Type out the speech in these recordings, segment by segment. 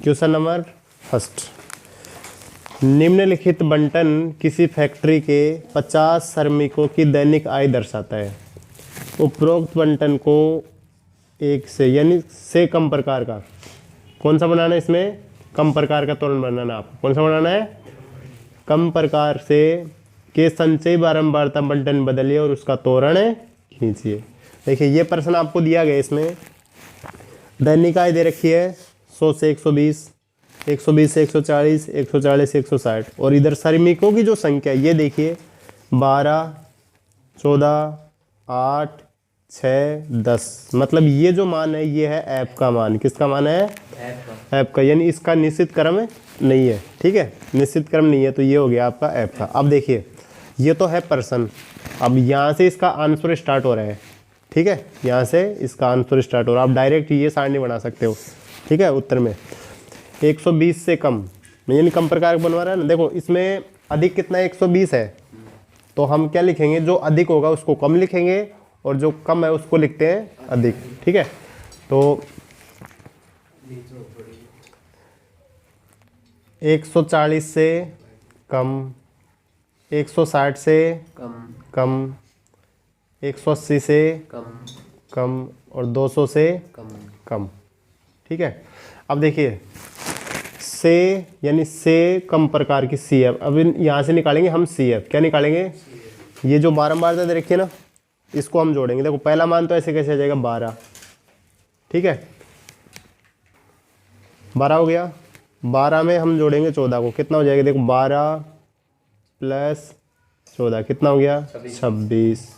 Question number first, निम्नलिखित बंटन किसी factory के 50 श्रमिकों की दैनिक आय दर्शाता है। उपरोक्त बंटन को एक से यानी से कम प्रकार का कौन सा बनाना है, इसमें कम प्रकार का तोरण बनाना है। आपको कौन सा बनाना है, कम प्रकार से के संचयी बारंबारता बंटन बदलिए और उसका तोरण खींचिए। देखिए ये प्रश्न आपको दिया गया, इसमें दैनिक आय दे रखी है 100 से 120, 120 से 140, 140 से 160 और इधर श्रमिकों की जो संख्या ये देखिए 12, 14, 8, 6, 10। मतलब ये जो मान है ये है ऐप का मान। किसका मान है, ऐप का, यानी इसका निश्चित क्रम नहीं है। ठीक है, निश्चित क्रम नहीं है तो ये हो गया आपका ऐप का। अब देखिए ये तो है पर्सन, अब यहाँ से इसका आंसर स्टार्ट हो रहा है। ठीक है, यहाँ से इसका आंसर स्टार्ट हो रहा है। आप डायरेक्ट ये सारणी बना सकते हो। ठीक है, उत्तर में 120 से कम यानी कम प्रकार बनवा रहा है ना। देखो इसमें अधिक कितना है, 120 है, तो हम क्या लिखेंगे, जो अधिक होगा उसको कम लिखेंगे और जो कम है उसको लिखते हैं अधिक। ठीक है, तो 140 से कम, 160 से कम, 180 से कम और 200 से कम। ठीक है, अब देखिए से यानी से कम प्रकार की सी एफ। अब यहाँ से निकालेंगे हम सी एफ। क्या निकालेंगे, ये जो बारंबारता दे रखी है ना इसको हम जोड़ेंगे। देखो पहला मान तो ऐसे कैसे आ जाएगा 12। ठीक है, 12 हो गया। 12 में हम जोड़ेंगे 14 को, कितना हो जाएगा, देखो 12 प्लस 14 कितना हो गया, 26।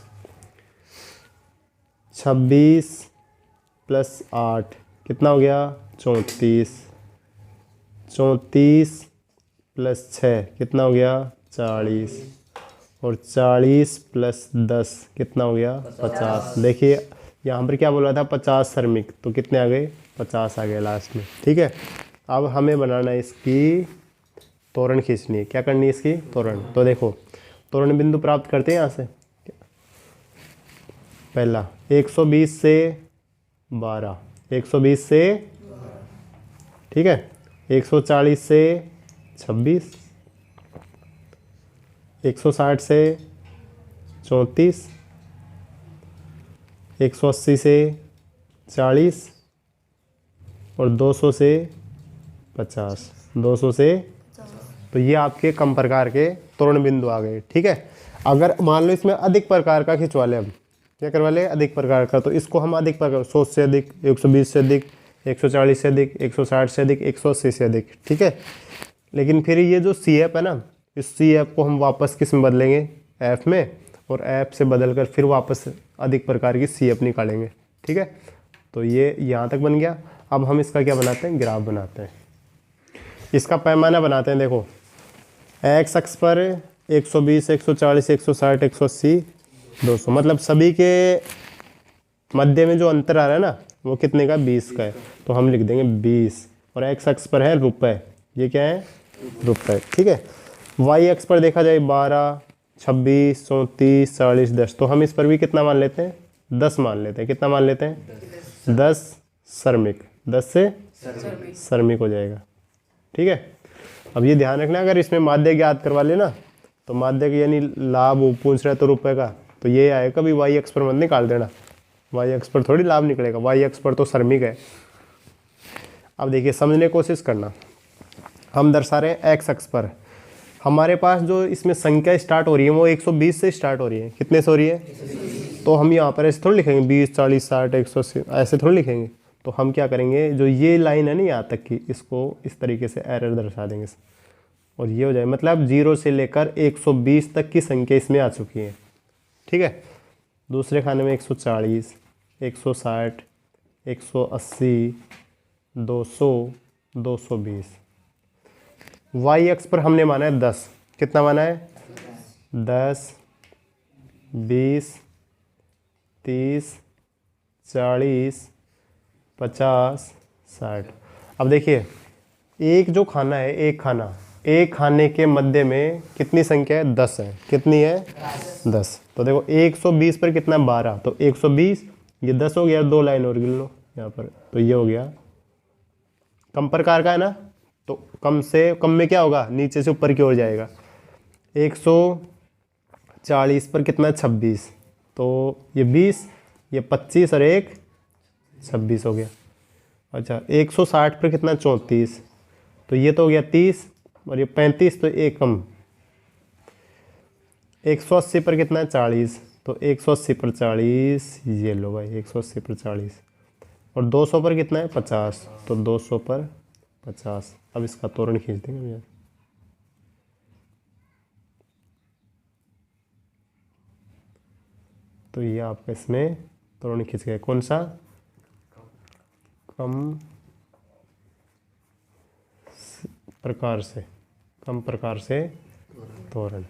26 प्लस 8 कितना हो गया, 34। 34 प्लस 6 कितना हो गया, 40। और 40 प्लस 10 कितना हो गया, 50। देखिए यहाँ पर क्या बोला था, 50 श्रमिक, तो कितने आ गए, 50 आ गए लास्ट में। ठीक है, अब हमें बनाना है इसकी तोरण खींचनी है। क्या करनी है, इसकी तोरण। तो देखो तोरण बिंदु प्राप्त करते हैं यहाँ से। पहला 120 से 12, 120 से, ठीक है, 140 से 26, 160 से 34, 180 से 40 और 200 से 50, 200 से, तो ये आपके कम प्रकार के तोरण बिंदु आ गए। ठीक है, अगर मान लो इसमें अधिक प्रकार का खिंचवा ले, हम क्या करवा ले, अधिक प्रकार का, तो इसको हम अधिक प्रकार 100 से अधिक, 120 से अधिक, 140 से अधिक, 160 से अधिक, 180 से अधिक। ठीक है, लेकिन फिर ये जो सी एफ है ना, इस सी एफ को हम वापस किस में बदलेंगे, एफ में, और एफ से बदल कर फिर वापस अधिक प्रकार की सी एफ निकालेंगे। ठीक है, तो ये यहाँ तक बन गया। अब हम इसका क्या बनाते हैं, ग्राफ बनाते हैं, इसका पैमाना बनाते हैं। देखो एक्स अक्ष पर 120, 140, 160, 180, 200, मतलब सभी के मध्य में जो अंतर आ रहा है ना वो कितने का, 20 का है, तो हम लिख देंगे 20। और एक्स अक्ष पर है रुपए, ये क्या है, रुपए। ठीक है, वाई अक्ष पर देखा जाए 12, 26, 34, 40, 10, तो हम इस पर भी कितना मान लेते हैं, 10 मान लेते हैं। कितना मान लेते हैं, 10 श्रमिक, 10 से श्रमिक हो जाएगा। ठीक है, अब ये ध्यान रखना, अगर इसमें माध्य ज्ञात करवा लेना तो माध्य यानी लाभ पूछ रहा है तो रुपए का, तो ये आएगा, कभी वाई अक्ष पर मत निकाल देना, वाई अक्ष पर थोड़ी लाभ निकलेगा, वाई अक्ष पर तो श्रमिक है। अब देखिए समझने की कोशिश करना, हम दर्शा रहे हैं एक्स अक्ष पर, हमारे पास जो इसमें संख्या स्टार्ट हो रही है वो 120 से स्टार्ट हो रही है। कितने से हो रही है, तो हम यहाँ पर ऐसे थोड़ी लिखेंगे 20, 40, 60, 180, ऐसे थोड़ी लिखेंगे। तो हम क्या करेंगे, जो ये लाइन है ना यहाँ तक की, इसको इस तरीके से एरर दर्शा देंगे और ये हो जाए, मतलब 0 से लेकर 120 तक की संख्या इसमें आ चुकी है। ठीक है, दूसरे खाने में 140, 160, 180, 200, 220। वाई अक्ष पर हमने माना है 10, कितना माना है, 10, 20, 30, 40, 50, 60। अब देखिए एक जो खाना है, एक खाने के मध्य में कितनी संख्या है, 10 है। कितनी है, 10। तो देखो 120 पर कितना, 12, तो 120 ये 10 हो गया, 2 लाइन और गिन लो यहाँ पर, तो ये हो गया कम प्रकार का है ना, तो कम से कम में क्या होगा, नीचे से ऊपर की ओर जाएगा। 140 पर कितना है, 26, तो ये 20, ये 25 और एक 26 हो गया। अच्छा 160 पर कितना, 34, तो ये तो हो गया 30 और ये 35, तो एक कम। 180 पर कितना है, 40, तो 180 पर 40, ये लो भाई 180 पर 40, और 200 पर कितना है, 50, तो 200 पर 50। अब इसका तोरण खींच देंगे भैया। तो ये आपका इसमें तोरण खींच गया, कौन सा, कम प्रकार से, कम प्रकार से तोरण।